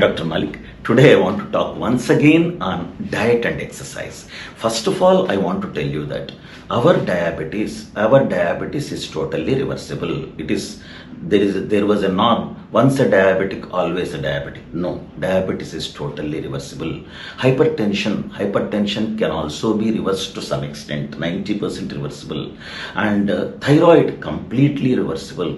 Dr. Malik. Today I want to talk once again on diet and exercise. First of all, I want to tell you that our diabetes is totally reversible. There was a norm, once a diabetic, always a diabetic. No, diabetes is totally reversible. Hypertension can also be reversed to some extent, 90% reversible. And thyroid, completely reversible.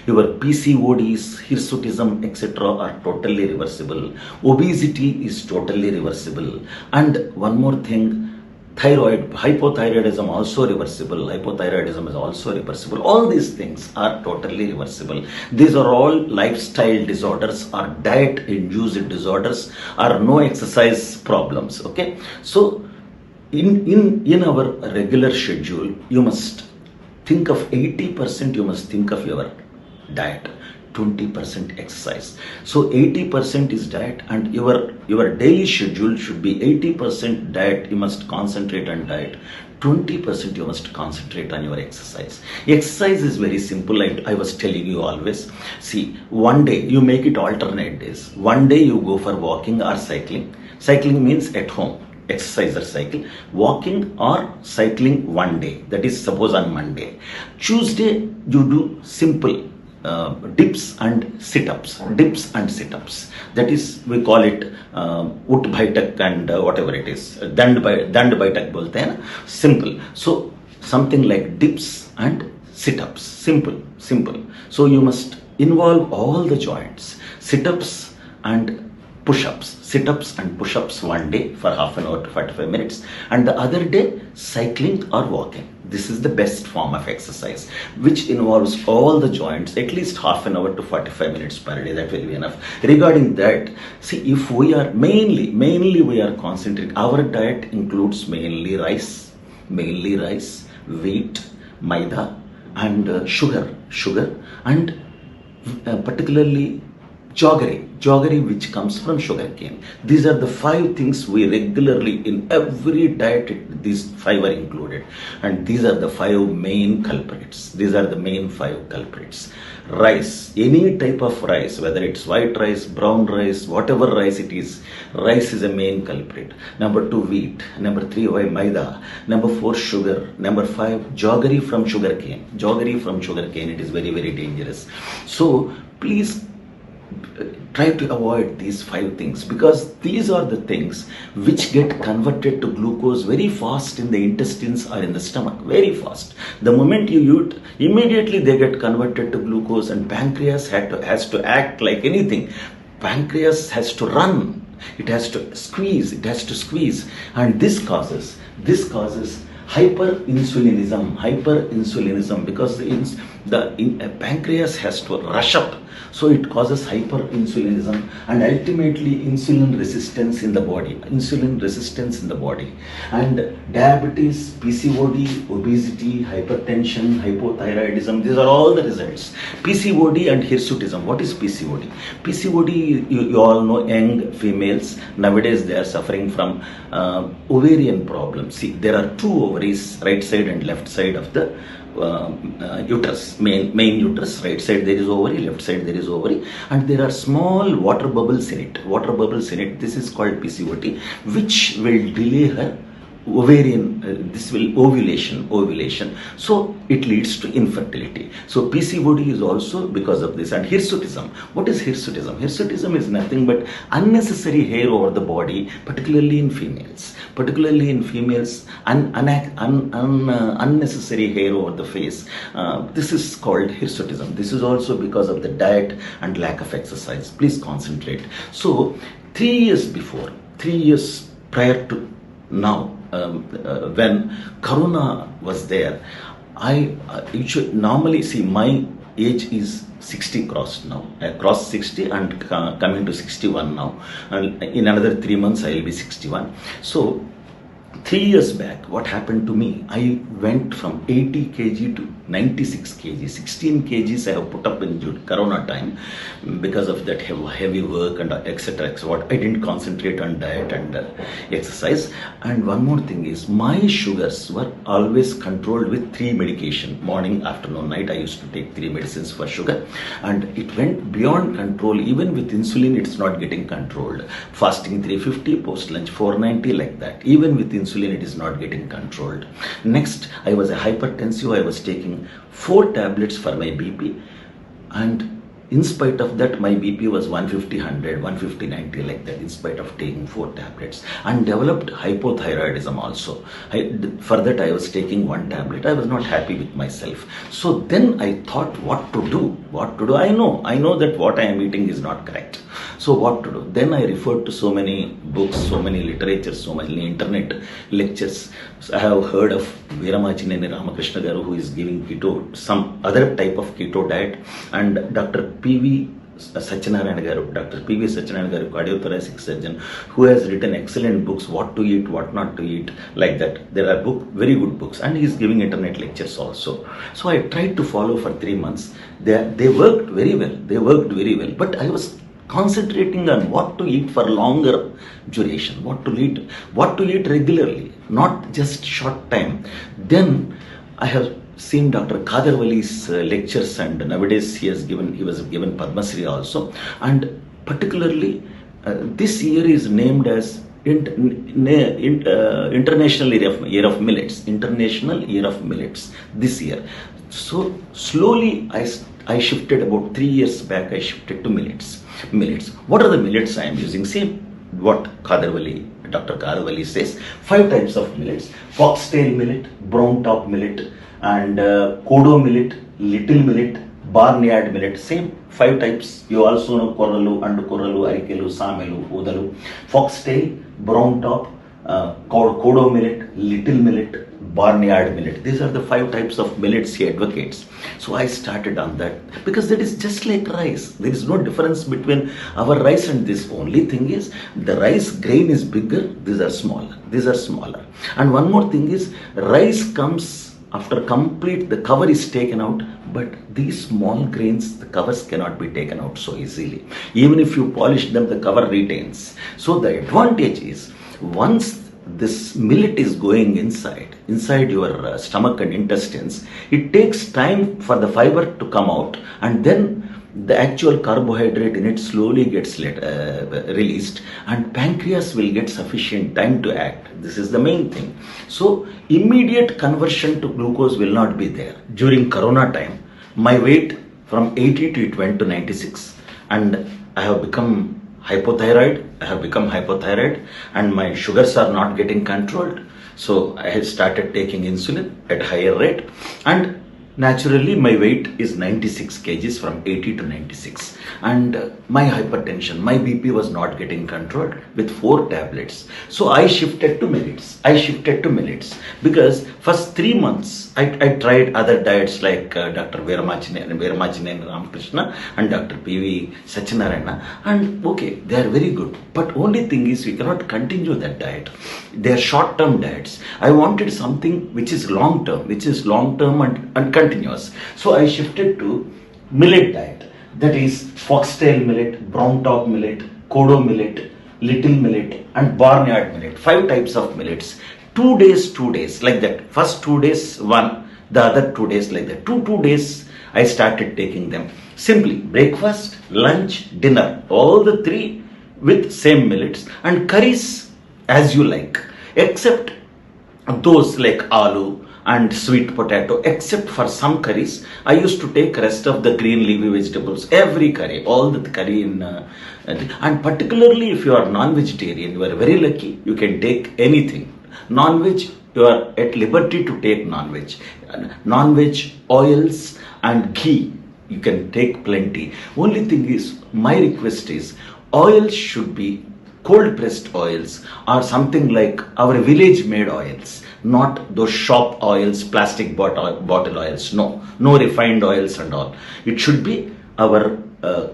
Your PCODs, hirsutism, etc. are totally reversible. Obesity is totally reversible. And one more thing, hypothyroidism also reversible. Hypothyroidism is also reversible. All these things are totally reversible. These are all lifestyle disorders or diet induced disorders or no exercise problems. Okay, so in our regular schedule, you must think of 80%, you must think of your diet, 20% exercise. So 80% is diet, and your daily schedule should be 80% diet. You must concentrate on diet. 20% you must concentrate on your exercise. Exercise is very simple. I was telling you always. See, one day you make it alternate days. One day you go for walking or cycling. Cycling means at home. Exercise or cycle. Walking or cycling one day. That is suppose on Monday. Tuesday you do simple dips and sit-ups. That is, we call it ut bhaitak and whatever it is, dand bhaitak bolte hain na, simple. So something like dips and sit-ups, simple. So you must involve all the joints. Sit-ups and push-ups one day for half an hour to 45 minutes, and the other day cycling or walking. This is the best form of exercise, which involves all the joints, at least half an hour to 45 minutes per day. That will be enough. Regarding that, see, if we are mainly we are concentrating, our diet includes mainly rice, wheat, maida, and sugar, and particularly jaggery, which comes from sugarcane. These are the 5 things we regularly, in every diet, these 5 are included. And these are the 5 main culprits. Rice, any type of rice, whether it's white rice, brown rice, whatever rice it is, rice is a main culprit. Number 2, wheat. Number 3, maida. Number 4, sugar. Number 5, jaggery from sugarcane. It is very, very dangerous. So please try to avoid these 5 things, because these are the things which get converted to glucose very fast in the intestines or in the stomach, very fast. The moment you eat, immediately they get converted to glucose, and pancreas has to act like anything. Pancreas has to run, it has to squeeze, and this causes hyperinsulinism, because the pancreas has to rush up. So it causes hyperinsulinism and ultimately insulin resistance in the body. And diabetes, PCOD, obesity, hypertension, hypothyroidism, these are all the results. PCOD and hirsutism. What is PCOD? PCOD, you all know, young females, nowadays they are suffering from ovarian problems. See, there are 2 ovaries, right side and left side of the uterus, main uterus. Right side there is ovary, left side there is ovary, and there are small water bubbles in it. This is called PCOD, which will delay her ovulation. So it leads to infertility. So PCOD is also because of this. And hirsutism. What is hirsutism? Hirsutism is nothing but unnecessary hair over the body, particularly in females, unnecessary hair over the face. This is called hirsutism. This is also because of the diet and lack of exercise. Please concentrate. So 3 years prior to now, when Corona was there, I normally, see, my age is 60 crossed now. I crossed 60 and coming to 61 now. And in another 3 months, I will be 61. So 3 years back, what happened to me? I went from 80 kg to 96 kg. 16 kgs I have put up in Corona time because of that heavy work and etc. What I didn't concentrate on diet and exercise. And one more thing is, my sugars were always controlled with 3 medication. Morning, afternoon, night. I used to take 3 medicines for sugar, and it went beyond control. Even with insulin, it's not getting controlled. Fasting 350, post lunch 490, like that. Even with insulin, it is not getting controlled. Next, I was a hypertensive. I was taking 4 tablets for my BP, and in spite of that, my BP was 150, 100, 150, 90, like that, in spite of taking 4 tablets, and developed hypothyroidism also. For that, I was taking 1 tablet. I was not happy with myself. So then I thought, what to do? What to do? I know that what I am eating is not correct. So what to do? Then I referred to so many books, so many literature, so many internet lectures. So I have heard of Veeramachineni Ramakrishna Garu, who is giving keto, some other type of keto diet, and Dr. P.V. Satyanarayana Garu, Dr. P.V. Satyanarayana Garu, cardiothoracic surgeon, who has written excellent books, what to eat, what not to eat, like that. There are very good books, and he is giving internet lectures also. So I tried to follow for 3 months. They worked very well. But I was concentrating on what to eat for longer duration, what to eat regularly, not just short time. Then I have seen Dr. Kadarwali's lectures, and nowadays he was given Padma Shri also, and particularly this year is named as International Year of Millets. International Year of Millets this year. So slowly I shifted about 3 years back. I shifted to millets. What are the millets I am using? See what Dr. Kadarwali says. 5 types of millets: foxtail millet, brown top millet, and kodo millet, little millet, barnyard millet. Same 5 types. You also know koralu, andukoralu, arikelu, samelu, udalu. Foxtail, brown top, kodo millet, little millet, barnyard millet. These are the 5 types of millets he advocates. So I started on that, because that is just like rice. There is no difference between our rice and this. Only thing is, the rice grain is bigger, these are smaller. And one more thing is, rice comes after complete, the cover is taken out, but these small grains, the covers cannot be taken out so easily. Even if you polish them, the cover retains. So the advantage is, once this millet is going inside your stomach and intestines, it takes time for the fiber to come out, and then the actual carbohydrate in it slowly gets released, and pancreas will get sufficient time to act. This is the main thing. So immediate conversion to glucose will not be there. During Corona time, my weight from 80 to it went to 96, and I have become hypothyroid, and my sugars are not getting controlled. So I have started taking insulin at higher rate, and naturally my weight is 96 kgs from 80 to 96, and my hypertension, my BP was not getting controlled with 4 tablets. So I shifted to millets because first 3 months I tried other diets like Dr. Veeramachineni Ramakrishna and Dr. P.V. Satyanarayana, and okay, they are very good, but only thing is, we cannot continue that diet. They are short-term diets. I wanted something which is long-term and continuous. So I shifted to millet diet. That is foxtail millet, brown top millet, kodo millet, little millet, and barnyard millet. 5 types of millets. 2 days, like that. First 2 days, one, the other 2 days, like that. 2 days, I started taking them. Simply breakfast, lunch, dinner, all the 3 with same millets, and curries as you like, except those like aloo and sweet potato. Except for some curries, I used to take rest of the green leafy vegetables, every curry, all the curry in and particularly if you are non-vegetarian, you are very lucky, you can take anything. Non-veg, you are at liberty to take non-veg oils and ghee, you can take plenty. Only thing is, my request is, oils should be cold pressed oils, or something like our village made oils, not those shop oils, plastic bottle oils. No refined oils and all. It should be our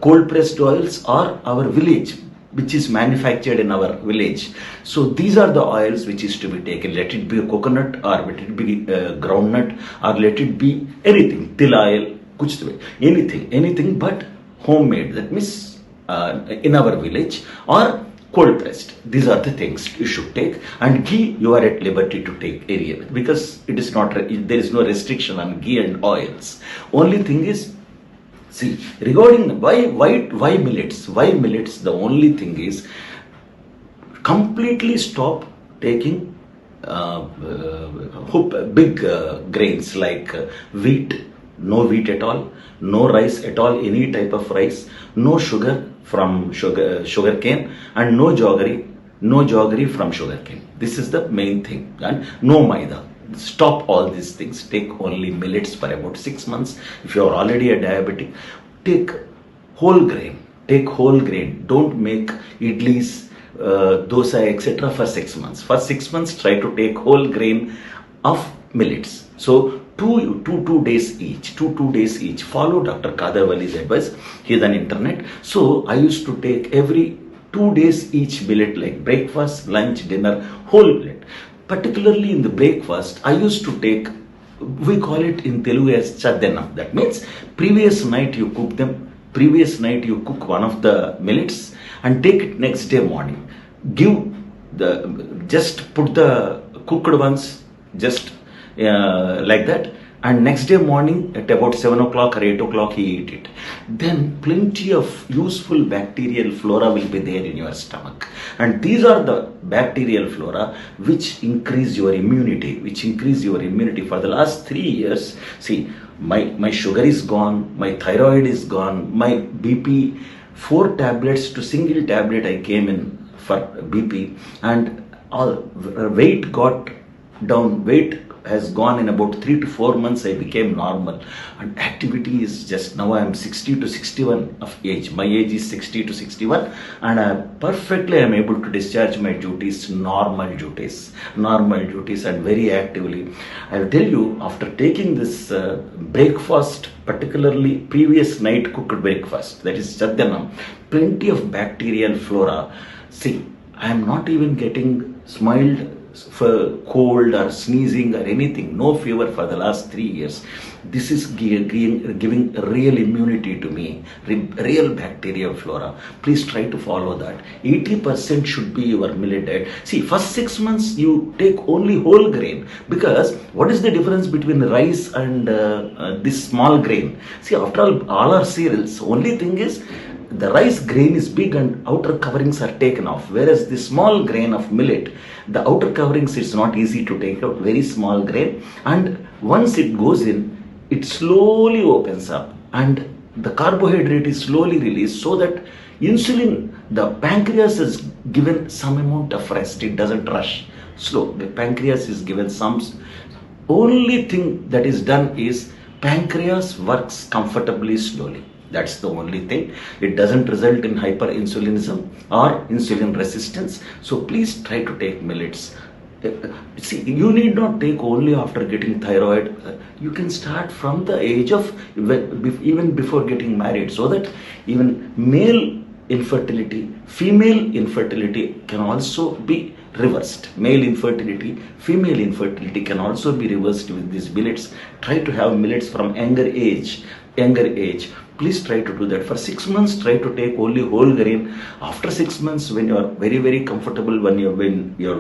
cold pressed oils or our village which is manufactured in our village. So these are the oils which is to be taken. Let it be a coconut, or let it be groundnut, or let it be anything, til oil, kuch bhi, anything but homemade. That means in our village, or cold pressed. These are the things you should take. And ghee, you are at liberty to take area, because it is not, there is no restriction on ghee and oils. Only thing is, see, regarding why millets? Why millets? The only thing is, completely stop taking big grains like wheat. No wheat at all, no rice at all, any type of rice, no sugar from sugar cane, and no jaggery from sugar cane. This is the main thing. And no maida. Stop all these things. Take only millets for about 6 months. If you are already a diabetic, take whole grain. Take whole grain. Don't make idlis, dosa, etc. for 6 months. For 6 months, try to take whole grain of millets. So two days each. Two days each. Follow Dr. Kadavali's advice. He is on internet. So I used to take every 2 days each millet, like breakfast, lunch, dinner, whole millet. Particularly in the breakfast, I used to take, we call it in Telugu as chaddenam. That means previous night you cook them. Previous night you cook one of the millets and take it next day morning. Just put the cooked ones just like that, and next day morning at about 7 o'clock or 8 o'clock he eat it. Then plenty of useful bacterial flora will be there in your stomach, and these are the bacterial flora which increase your immunity, For the last 3 years, see, my sugar is gone, my thyroid is gone, my BP, 4 tablets to single tablet I came in for BP, and all weight got down. Weight has gone in about 3 to 4 months. I became normal, and activity is just, now I am 60 to 61 of age. My age is 60 to 61, and I am able to discharge my duties, normal duties, and very actively. I'll tell you, after taking this breakfast, particularly previous night cooked breakfast, that is chaddanam, plenty of bacterial flora. See, I am not even getting smiled for cold or sneezing or anything, no fever for the last 3 years. This is giving real immunity to me, real bacterial flora. Please try to follow that. 80% should be your millet diet. See, first 6 months you take only whole grain, because what is the difference between rice and this small grain? See, after all our cereals, only thing is, the rice grain is big and outer coverings are taken off, whereas the small grain of millet, the outer coverings is not easy to take out, very small grain, and once it goes in, it slowly opens up and the carbohydrate is slowly released, so that insulin, the pancreas is given some amount of rest, it doesn't rush. Slow, the pancreas is given some, only thing that is done is pancreas works comfortably slowly. That's the only thing. It doesn't result in hyperinsulinism or insulin resistance. So please try to take millets. See, you need not take only after getting thyroid. You can start from the age of, even before getting married, so that even male infertility, female infertility can also be reversed. Male infertility, female infertility can also be reversed with these millets. Try to have millets from younger age. Please try to do that. For 6 months, try to take only whole grain. After 6 months, when you are very, very comfortable, when your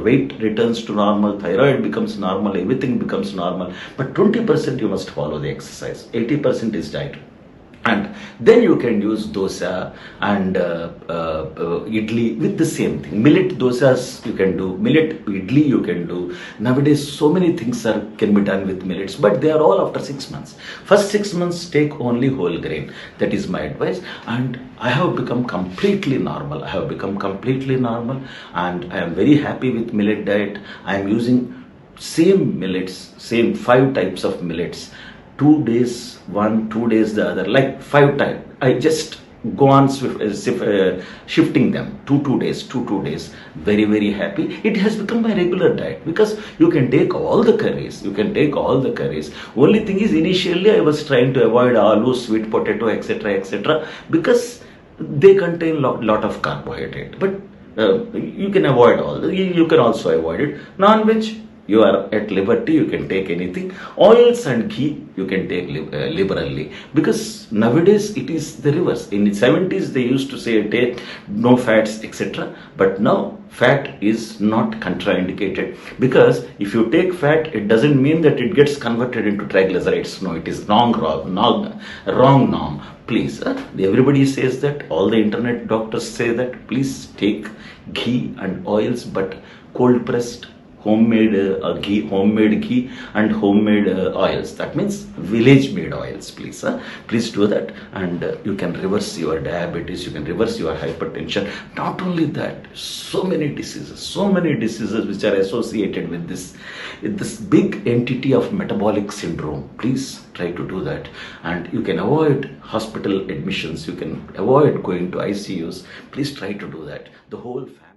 weight returns to normal, thyroid becomes normal, everything becomes normal. But 20% you must follow the exercise. 80% is diet. And then you can use dosa and idli with the same thing. Millet dosas you can do, millet idli you can do. Nowadays so many things can be done with millets, but they are all after 6 months. First 6 months take only whole grain. That is my advice, and I have become completely normal. And I am very happy with millet diet. I am using same millets, same 5 types of millets. 2 days one, 2 days the other, like 5 times. I just go on shifting them, 2 days. Very, very happy. It has become my regular diet, because you can take all the curries. Only thing is, initially I was trying to avoid aloo, sweet potato, etc., because they contain lot of carbohydrate, but you can avoid all. You can also avoid it. Non-veg, you are at liberty, you can take anything. Oils and ghee you can take liberally, because nowadays it is the reverse. In the 70s they used to say take no fats, etc., but now fat is not contraindicated, because if you take fat, it doesn't mean that it gets converted into triglycerides. No, it is wrong norm. Please, everybody says that, all the internet doctors say that, please take ghee and oils, but cold pressed homemade ghee and homemade oils. That means village made oils, please. Please do that, and you can reverse your diabetes, you can reverse your hypertension. Not only that, so many diseases which are associated with this big entity of metabolic syndrome. Please try to do that, and you can avoid hospital admissions, you can avoid going to ICUs. Please try to do that. The whole family